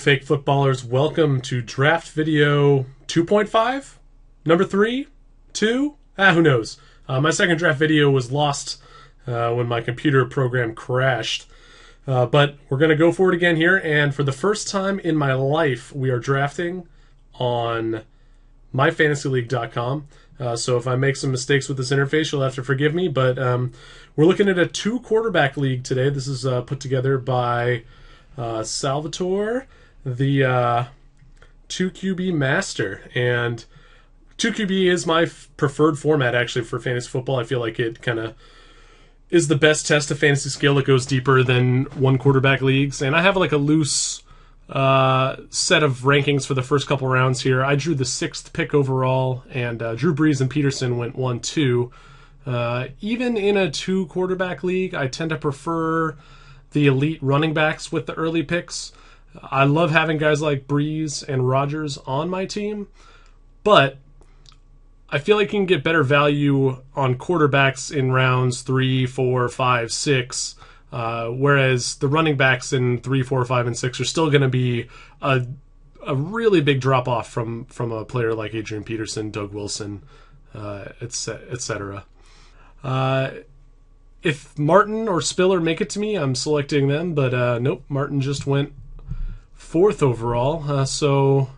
fake footballers. Welcome to draft video 2.5? Number 3? 2? Who knows? My second draft video was lost when my computer program crashed. But we're going to go for it again here, and for the first time in my life, we are drafting on myfantasyleague.com. So if I make some mistakes with this interface, you'll have to forgive me, but we're looking at a 2-quarterback league today. This is put together by Salvatore, the 2QB master, and 2QB is my preferred format actually for fantasy football. I feel like it kind of is the best test of fantasy skill. It goes deeper than 1-quarterback leagues, and I have like a loose set of rankings for the first couple rounds here. I drew the 6th pick overall, and Drew Brees and Peterson went 1-2. Even in a 2-quarterback league, I tend to prefer the elite running backs with the early picks. I love having guys like Brees and Rodgers on my team, but I feel like you can get better value on quarterbacks in rounds 3, 4, 5, 6, whereas the running backs in 3, 4, 5, and 6 are still going to be a really big drop-off from a player like Adrian Peterson, Doug Wilson, etc. If Martin or Spiller make it to me, I'm selecting them, but nope, Martin just went 4th overall. So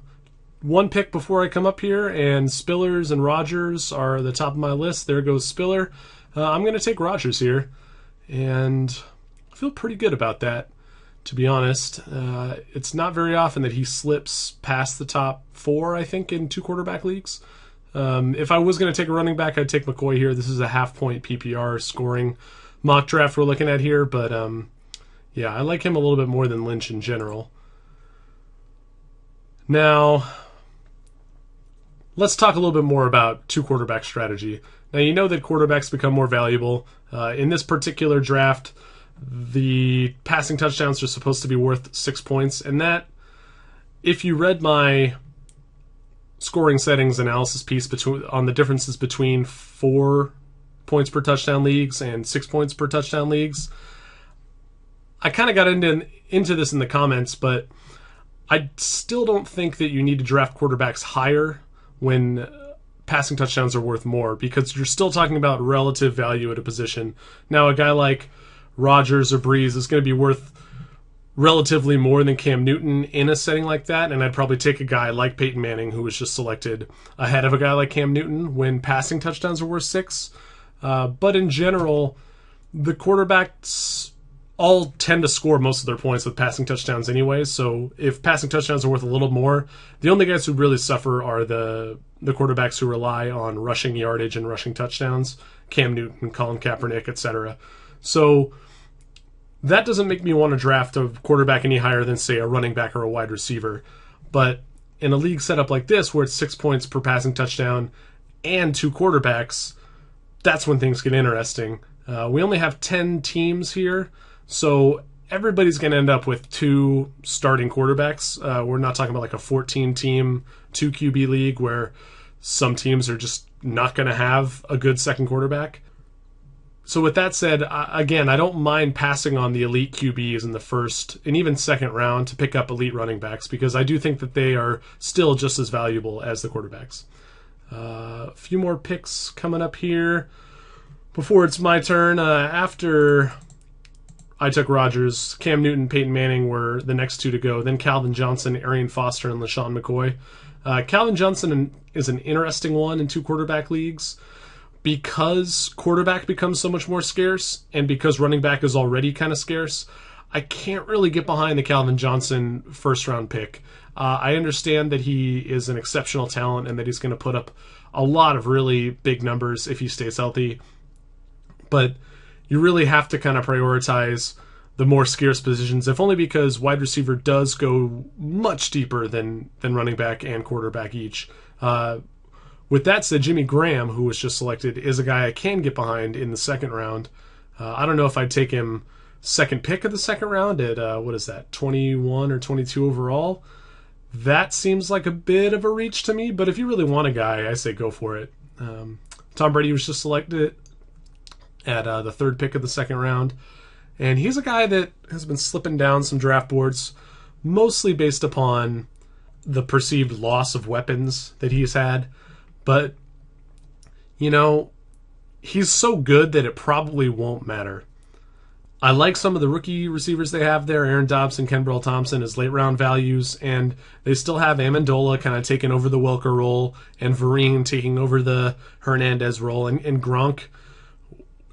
one pick before I come up here, and Spillers and Rodgers are the top of my list. There goes Spiller. I'm going to take Rodgers here, and I feel pretty good about that, to be honest. It's not very often that he slips past the top 4, I think, in 2-quarterback leagues. If I was going to take a running back, I'd take McCoy here. This is a half-point PPR scoring mock draft we're looking at here, but yeah, I like him a little bit more than Lynch in general. Now, let's talk a little bit more about 2-quarterback strategy. Now, you know that quarterbacks become more valuable. In this particular draft, the passing touchdowns are supposed to be worth 6 points, and that, if you read my scoring settings analysis piece on the differences between 4 points per touchdown leagues and 6 points per touchdown leagues, I kind of got into this in the comments, but I still don't think that you need to draft quarterbacks higher when passing touchdowns are worth more, because you're still talking about relative value at a position. Now, a guy like Rodgers or Brees is going to be worth relatively more than Cam Newton in a setting like that, and I'd probably take a guy like Peyton Manning, who was just selected, ahead of a guy like Cam Newton when passing touchdowns are worth 6. But in general, the quarterbacks all tend to score most of their points with passing touchdowns anyway, so if passing touchdowns are worth a little more, the only guys who really suffer are the quarterbacks who rely on rushing yardage and rushing touchdowns, Cam Newton, Colin Kaepernick, etc. So that doesn't make me want to draft a quarterback any higher than, say, a running back or a wide receiver. But in a league setup like this, where it's 6 points per passing touchdown and 2 quarterbacks, that's when things get interesting. We only have 10 teams here, so everybody's going to end up with 2 starting quarterbacks. We're not talking about like a 14-team 2QB league where some teams are just not going to have a good second quarterback. So with that said, again, I don't mind passing on the elite QBs in the first and even second round to pick up elite running backs, because I do think that they are still just as valuable as the quarterbacks. A few more picks coming up here before it's my turn. After I took Rodgers, Cam Newton, Peyton Manning were the next 2 to go. Then Calvin Johnson, Arian Foster, and LaShawn McCoy. Calvin Johnson is an interesting one in 2-quarterback leagues, because quarterback becomes so much more scarce, and because running back is already kind of scarce. I can't really get behind the Calvin Johnson first-round pick. I understand that he is an exceptional talent and that he's going to put up a lot of really big numbers if he stays healthy, but you really have to kind of prioritize the more scarce positions, if only because wide receiver does go much deeper than running back and quarterback each. With that said, Jimmy Graham, who was just selected, is a guy I can get behind in the second round. I don't know if I'd take him second pick of the second round at, 21 or 22 overall. That seems like a bit of a reach to me, but if you really want a guy, I say go for it. Tom Brady was just selected at the 3rd pick of the second round, and he's a guy that has been slipping down some draft boards, mostly based upon the perceived loss of weapons that he's had. But, you know, he's so good that it probably won't matter. I like some of the rookie receivers they have there, Aaron Dobson, Kenbrell Thompson as late round values, and they still have Amendola kind of taking over the Welker role and Vereen taking over the Hernandez role, and Gronk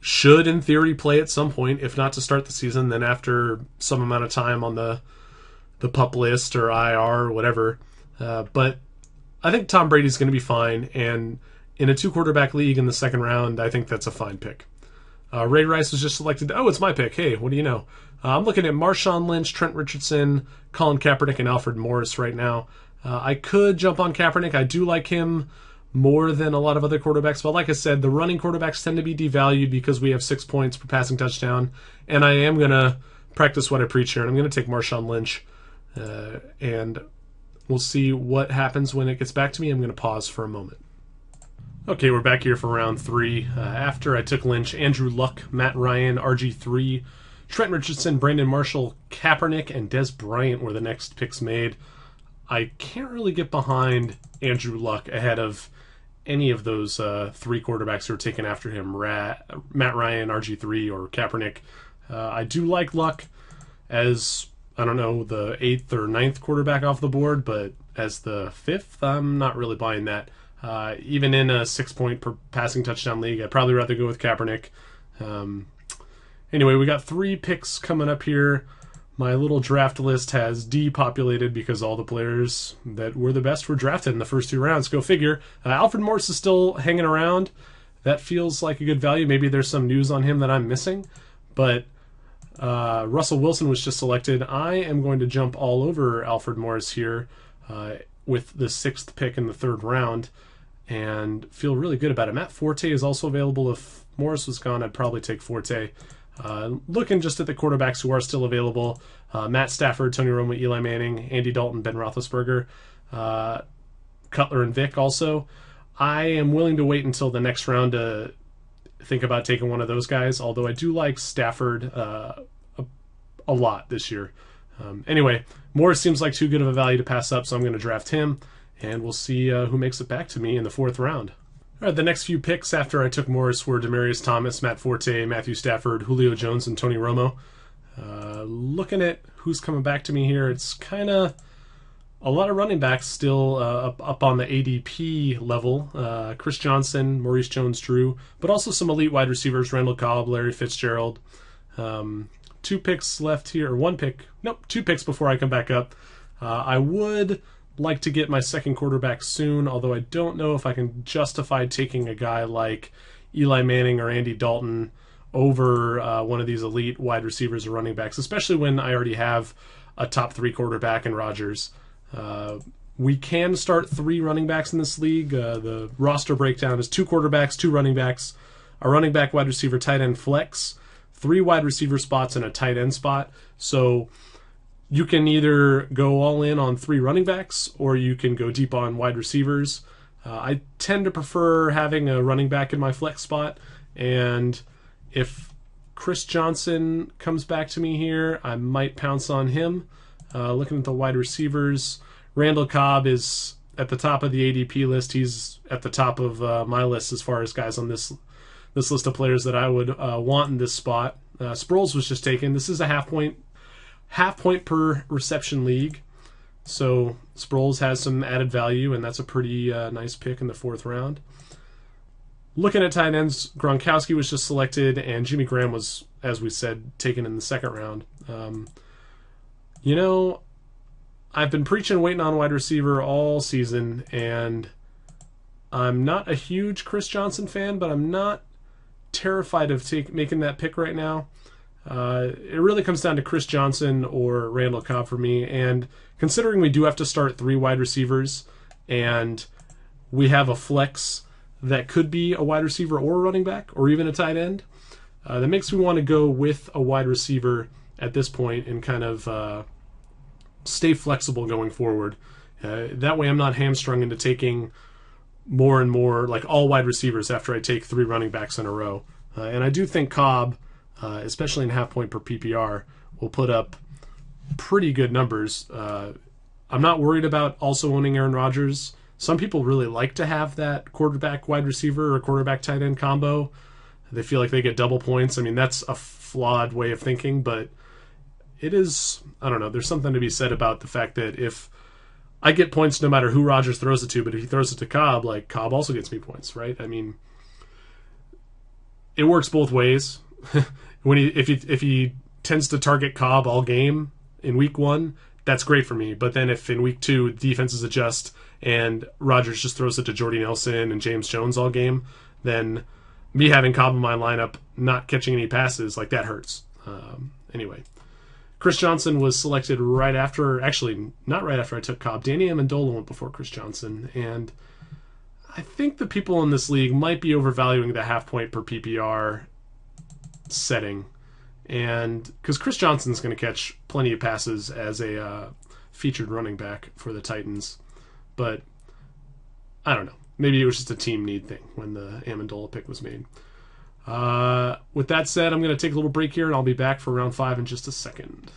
should, in theory, play at some point, if not to start the season, then after some amount of time on the PUP list or IR or whatever. But I think Tom Brady's going to be fine, and in a 2-quarterback league in the second round, I think that's a fine pick. Ray Rice was just selected. Oh, it's my pick. Hey, what do you know? I'm looking at Marshawn Lynch, Trent Richardson, Colin Kaepernick, and Alfred Morris right now. I could jump on Kaepernick. I do like him more than a lot of other quarterbacks. But like I said, the running quarterbacks tend to be devalued because we have 6 points per passing touchdown. And I am going to practice what I preach here. And I'm going to take Marshawn Lynch. And we'll see what happens when it gets back to me. I'm going to pause for a moment. Okay, we're back here for round 3. After I took Lynch, Andrew Luck, Matt Ryan, RG3, Trent Richardson, Brandon Marshall, Kaepernick, and Des Bryant were the next picks made. I can't really get behind Andrew Luck ahead of any of those 3 quarterbacks who are taken after him, Matt Ryan, RG3, or Kaepernick. I do like Luck as, I don't know, the 8th or 9th quarterback off the board, but as the 5th, I'm not really buying that. Even in a 6-point per passing touchdown league, I'd probably rather go with Kaepernick. Anyway, we got 3 picks coming up here. My little draft list has depopulated because all the players that were the best were drafted in the first 2 rounds. Go figure. Alfred Morris is still hanging around. That feels like a good value. Maybe there's some news on him that I'm missing. But Russell Wilson was just selected. I am going to jump all over Alfred Morris here with the 6th pick in the 3rd round and feel really good about it. Matt Forte is also available. If Morris was gone, I'd probably take Forte. Looking just at the quarterbacks who are still available, Matt Stafford, Tony Romo, Eli Manning, Andy Dalton, Ben Roethlisberger, Cutler, and Vic also. I am willing to wait until the next round to think about taking one of those guys, although I do like Stafford a lot this year. Anyway, Morris seems like too good of a value to pass up, so I'm going to draft him, and we'll see who makes it back to me in the 4th round. All right, the next few picks after I took Morris were Demaryius Thomas, Matt Forte, Matthew Stafford, Julio Jones, and Tony Romo. Looking at who's coming back to me here, it's kind of a lot of running backs still up on the ADP level. Chris Johnson, Maurice Jones-Drew, but also some elite wide receivers, Randall Cobb, Larry Fitzgerald. 2 picks left here, or 1 pick. Nope, 2 picks before I come back up. I would like to get my second quarterback soon, although I don't know if I can justify taking a guy like Eli Manning or Andy Dalton over one of these elite wide receivers or running backs, especially when I already have a top 3 quarterback in Rodgers. We can start 3 running backs in this league. The roster breakdown is 2 quarterbacks, 2 running backs, a running back, wide receiver, tight end, flex, 3 wide receiver spots, and a tight end spot. So you can either go all in on 3 running backs or you can go deep on wide receivers. I tend to prefer having a running back in my flex spot, and if Chris Johnson comes back to me here, I might pounce on him. Looking at the wide receivers, Randall Cobb is at the top of the ADP list. He's at the top of my list as far as guys on this list of players that I would want in this spot. Sproles was just taken. This is a half point per reception league, so Sproles has some added value, and that's a pretty nice pick in the 4th round. Looking at tight ends, Gronkowski was just selected, and Jimmy Graham was, as we said, taken in the 2nd round. I've been preaching waiting on wide receiver all season, and I'm not a huge Chris Johnson fan, but I'm not terrified of making that pick right now. It really comes down to Chris Johnson or Randall Cobb for me, and considering we do have to start 3 wide receivers, and we have a flex that could be a wide receiver or a running back, or even a tight end, that makes me want to go with a wide receiver at this point and kind of stay flexible going forward. That way I'm not hamstrung into taking more and more, like all wide receivers after I take 3 running backs in a row. And I do think Cobb, especially in half point per PPR, will put up pretty good numbers. I'm not worried about also owning Aaron Rodgers. Some people really like to have that quarterback wide receiver or quarterback tight end combo. They feel like they get double points. I mean, that's a flawed way of thinking, but it is, I don't know, there's something to be said about the fact that if I get points no matter who Rodgers throws it to, but if he throws it to Cobb, like, Cobb also gets me points, right? I mean, it works both ways. If he tends to target Cobb all game in week 1, that's great for me. But then if in week 2 defenses adjust and Rodgers just throws it to Jordy Nelson and James Jones all game, then me having Cobb in my lineup not catching any passes, like, that hurts. Anyway, Chris Johnson was selected right after, actually not right after I took Cobb. Danny Amendola went before Chris Johnson, and I think the people in this league might be overvaluing the half point per PPR setting, and because Chris Johnson's going to catch plenty of passes as a featured running back for the Titans, but I don't know. Maybe it was just a team need thing when the Amendola pick was made. With that said, I'm going to take a little break here, and I'll be back for round 5 in just a second.